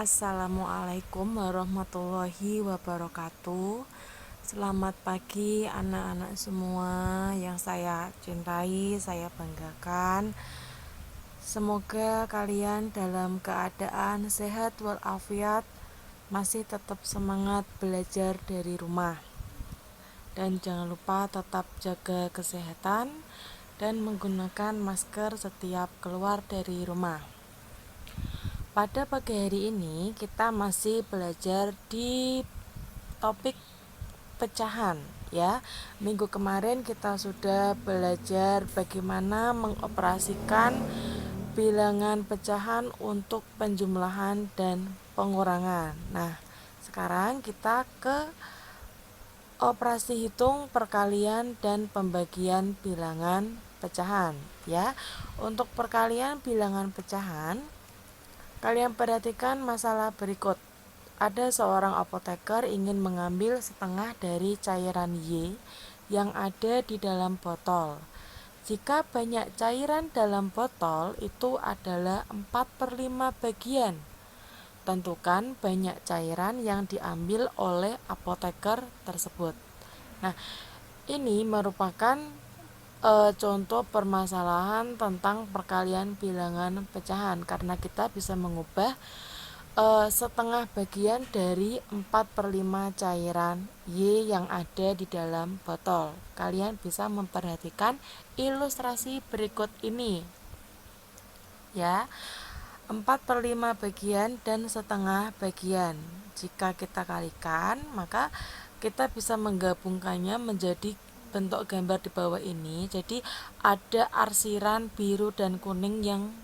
Assalamualaikum warahmatullahi wabarakatuh. Selamat pagi anak-anak semua yang saya cintai, saya banggakan. Semoga kalian dalam keadaan sehat walafiat, masih tetap semangat belajar dari rumah. Dan jangan lupa tetap jaga kesehatan dan menggunakan masker setiap keluar dari rumah. Pada pagi hari ini kita masih belajar di topik pecahan ya. Minggu kemarin kita sudah belajar bagaimana mengoperasikan bilangan pecahan untuk penjumlahan dan pengurangan. Nah, sekarang kita ke operasi hitung, perkalian, dan pembagian bilangan pecahan ya. Untuk perkalian bilangan pecahan, kalian perhatikan masalah berikut. Ada seorang apoteker ingin mengambil setengah dari cairan Y yang ada di dalam botol. Jika banyak cairan dalam botol itu adalah 4/5 bagian. Tentukan banyak cairan yang diambil oleh apoteker tersebut. Nah, ini merupakan contoh permasalahan tentang perkalian bilangan pecahan, karena kita bisa mengubah setengah bagian dari 4/5 cairan Y yang ada di dalam botol. Kalian bisa memperhatikan ilustrasi berikut ini ya. 4/5 bagian dan setengah bagian, jika kita kalikan maka kita bisa menggabungkannya menjadi bentuk gambar di bawah ini. Jadi ada arsiran biru dan kuning yang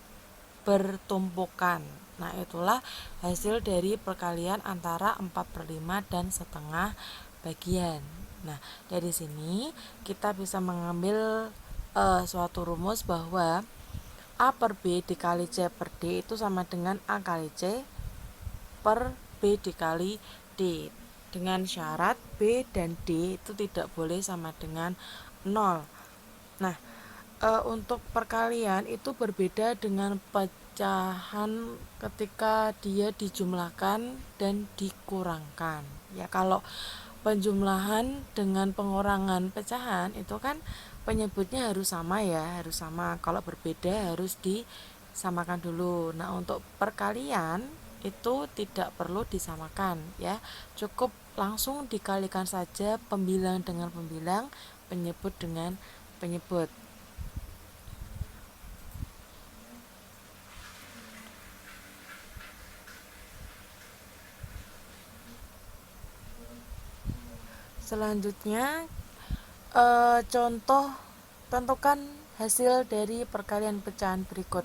bertumpukan. Nah, itulah hasil dari perkalian antara 4/5 dan setengah bagian. Nah, dari sini kita bisa mengambil suatu rumus bahwa A per B dikali C per D itu sama dengan A kali C per B dikali D, dengan syarat B dan D itu tidak boleh sama dengan 0. Nah, untuk perkalian itu berbeda dengan pecahan ketika dia dijumlahkan dan dikurangkan ya. Kalau penjumlahan dengan pengurangan pecahan itu kan penyebutnya harus sama ya, harus sama. Kalau berbeda harus disamakan dulu. Nah, untuk perkalian itu tidak perlu disamakan ya, cukup langsung dikalikan saja pembilang dengan pembilang, penyebut dengan penyebut. Selanjutnya contoh, tentukan hasil dari perkalian pecahan berikut.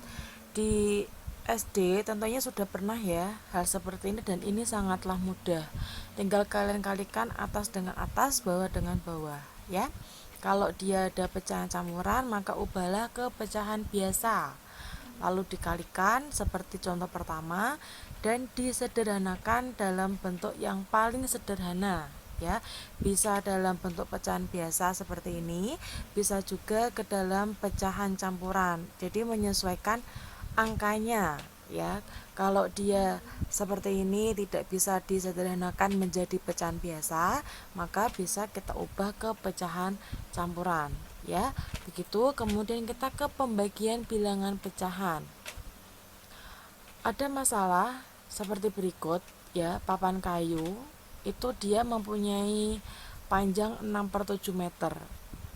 Di SD tentunya sudah pernah ya hal seperti ini, dan ini sangatlah mudah. Tinggal kalian kalikan atas dengan atas, bawah dengan bawah ya. Kalau dia ada pecahan campuran, maka ubahlah ke pecahan biasa, lalu dikalikan seperti contoh pertama dan disederhanakan dalam bentuk yang paling sederhana ya. Bisa dalam bentuk pecahan biasa seperti ini, bisa juga ke dalam pecahan campuran. Jadi menyesuaikan angkanya ya. Kalau dia seperti ini tidak bisa disederhanakan menjadi pecahan biasa, maka bisa kita ubah ke pecahan campuran ya. Begitu. Kemudian kita ke pembagian bilangan pecahan. Ada masalah seperti berikut ya. Papan kayu itu dia mempunyai panjang 6/7 meter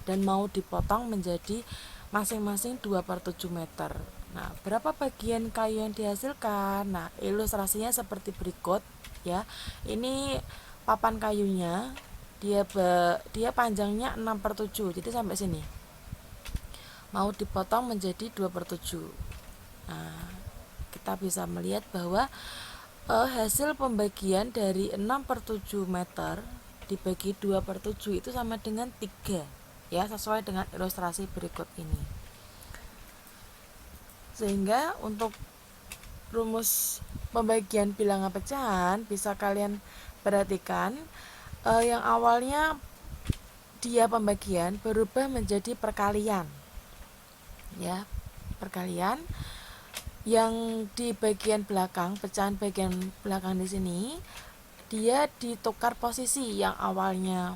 dan mau dipotong menjadi masing-masing 2/7 meter. Nah, berapa bagian kayu yang dihasilkan? Nah, ilustrasinya seperti berikut ya. Ini papan kayunya, dia panjangnya 6/7, jadi sampai sini. Mau dipotong menjadi 2/7. Nah, kita bisa melihat bahwa hasil pembagian dari 6/7 meter dibagi 2/7 itu sama dengan 3 ya, sesuai dengan ilustrasi berikut ini. Sehingga untuk rumus pembagian bilangan pecahan bisa kalian perhatikan, yang awalnya dia pembagian berubah menjadi perkalian ya, perkalian. Yang di bagian belakang, pecahan bagian belakang di sini, dia ditukar posisi, yang awalnya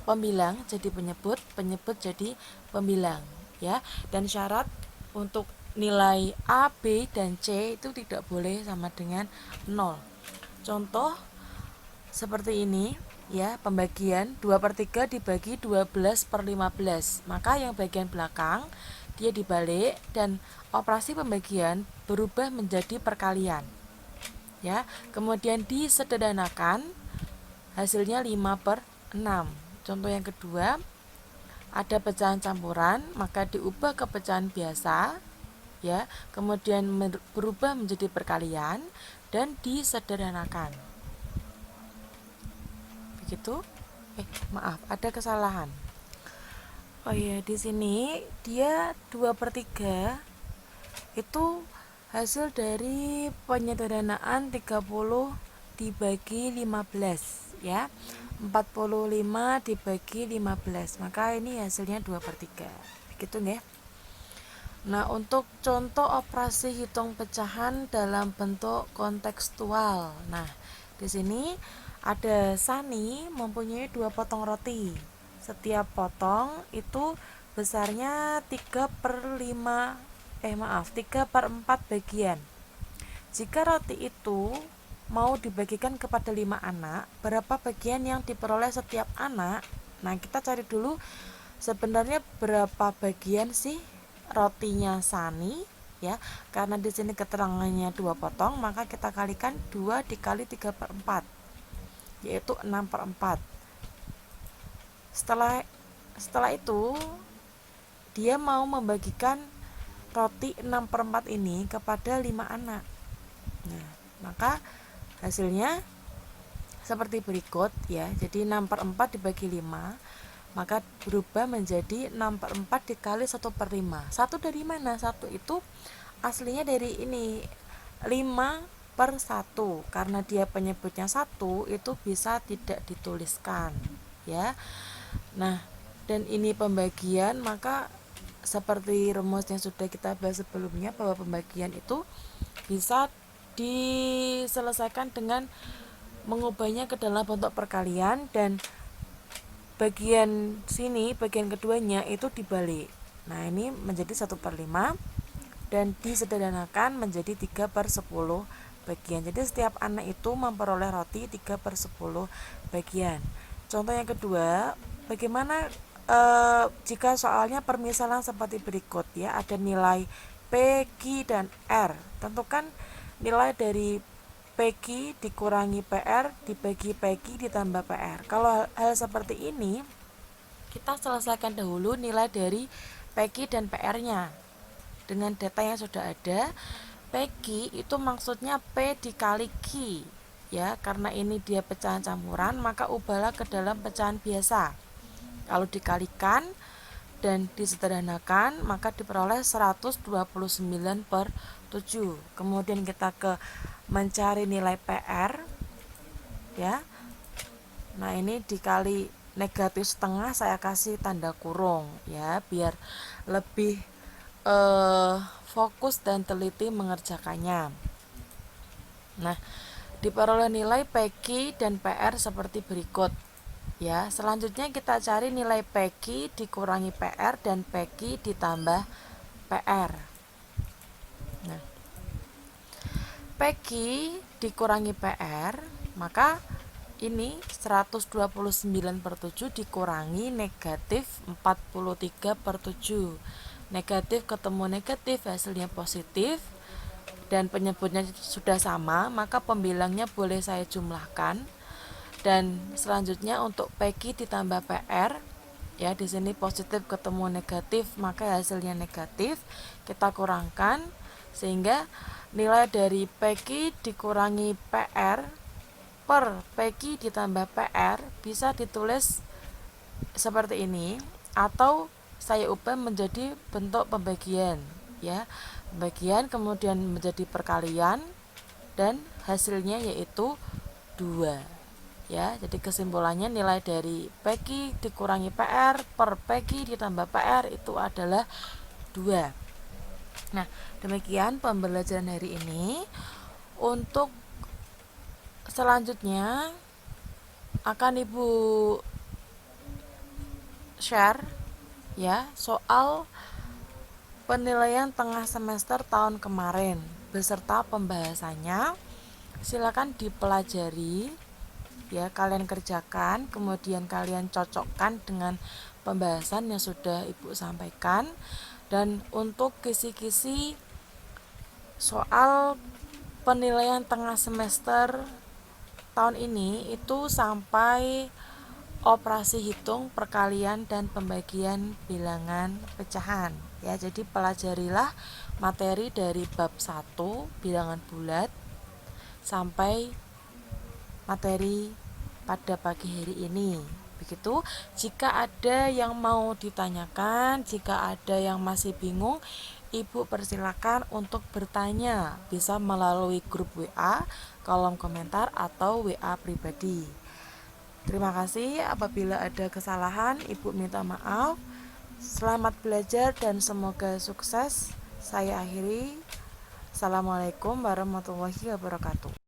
pembilang jadi penyebut, penyebut jadi pembilang, ya. Dan syarat untuk nilai A, B, dan C itu tidak boleh sama dengan 0. Contoh seperti ini, ya, pembagian 2/3 dibagi 12/15. Maka yang bagian belakang dia dibalik dan operasi pembagian berubah menjadi perkalian, ya. Kemudian disederhanakan, hasilnya 5/6. Contoh yang kedua, ada pecahan campuran, maka diubah ke pecahan biasa, ya. Kemudian berubah menjadi perkalian dan disederhanakan. Begitu. Maaf, ada kesalahan. Oh iya, di sini dia 2/3 itu hasil dari penyederhanaan 30 dibagi 15, ya. 45 dibagi 15, maka ini hasilnya 2/3. Begitu ya. Nah, untuk contoh operasi hitung pecahan dalam bentuk kontekstual. Nah, di sini ada Sani mempunyai 2 potong roti. Setiap potong itu besarnya 3/4 bagian. Jika roti itu mau dibagikan kepada 5 anak, berapa bagian yang diperoleh setiap anak? Nah, kita cari dulu sebenarnya berapa bagian sih rotinya Sani, ya. Karena di sini keterangannya 2 potong, maka kita kalikan 2 dikali 3/4, yaitu 6/4. Setelah itu dia mau membagikan roti 6/4 ini kepada 5 anak. Nah, maka hasilnya seperti berikut, ya. Jadi 6/4 dibagi 5, maka berubah menjadi 6/4 dikali 1/5. 1 dari mana? 1 itu aslinya dari ini, 5/1. Karena dia penyebutnya 1, itu bisa tidak dituliskan, ya. Nah, dan ini pembagian, maka seperti rumus yang sudah kita bahas sebelumnya, bahwa pembagian itu bisa diselesaikan dengan mengubahnya ke dalam bentuk perkalian, dan bagian sini, bagian keduanya itu dibalik. Nah, ini menjadi 1/5 dan disederhanakan menjadi 3/10 bagian. Jadi setiap anak itu memperoleh roti 3/10 bagian. Contoh yang kedua, bagaimana jika soalnya permisalan seperti berikut, ya. Ada nilai P, Q, dan R. Tentukan nilai dari PQ dikurangi PR dibagi PQ ditambah PR. Kalau hal seperti ini, kita selesaikan dahulu nilai dari PQ dan PR-nya dengan data yang sudah ada. PQ itu maksudnya P dikali Q, ya. Karena ini dia pecahan campuran, maka ubahlah ke dalam pecahan biasa. Kalau dikalikan dan disederhanakan, maka diperoleh 129/7. Kemudian kita ke mencari nilai PR, ya. Nah, ini dikali negatif setengah, saya kasih tanda kurung, ya, biar lebih fokus dan teliti mengerjakannya. Nah, diperoleh nilai PQ dan PR seperti berikut, ya. Selanjutnya kita cari nilai PQ dikurangi PR dan PQ ditambah PR. Nah, PQ dikurangi PR, maka ini 129/7 dikurangi negatif 43/7. Negatif ketemu negatif, hasilnya positif, dan penyebutnya sudah sama, maka pembilangnya boleh saya jumlahkan. Dan selanjutnya untuk PQ ditambah PR, ya, di sini positif ketemu negatif, maka hasilnya negatif. Kita kurangkan sehingga nilai dari PQ dikurangi PR per PQ ditambah PR bisa ditulis seperti ini, atau saya ubah menjadi bentuk pembagian, ya. Pembagian kemudian menjadi perkalian dan hasilnya yaitu 2, ya. Jadi kesimpulannya nilai dari PQ dikurangi PR per PQ ditambah PR itu adalah 2. Nah, demikian pembelajaran hari ini. Untuk selanjutnya akan Ibu share ya soal penilaian tengah semester tahun kemarin beserta pembahasannya. Silakan dipelajari ya, kalian kerjakan, kemudian kalian cocokkan dengan pembahasan yang sudah Ibu sampaikan. Dan untuk kisi-kisi soal penilaian tengah semester tahun ini itu sampai operasi hitung, perkalian, dan pembagian bilangan pecahan ya. Jadi pelajarilah materi dari bab 1 bilangan bulat sampai materi pada pagi hari ini. Begitu. Jika ada yang mau ditanyakan, jika ada yang masih bingung, Ibu persilakan untuk bertanya, bisa melalui grup WA, kolom komentar, atau WA pribadi. Terima kasih. Apabila ada kesalahan, Ibu minta maaf. Selamat belajar dan semoga sukses. Saya akhiri. Assalamualaikum warahmatullahi wabarakatuh.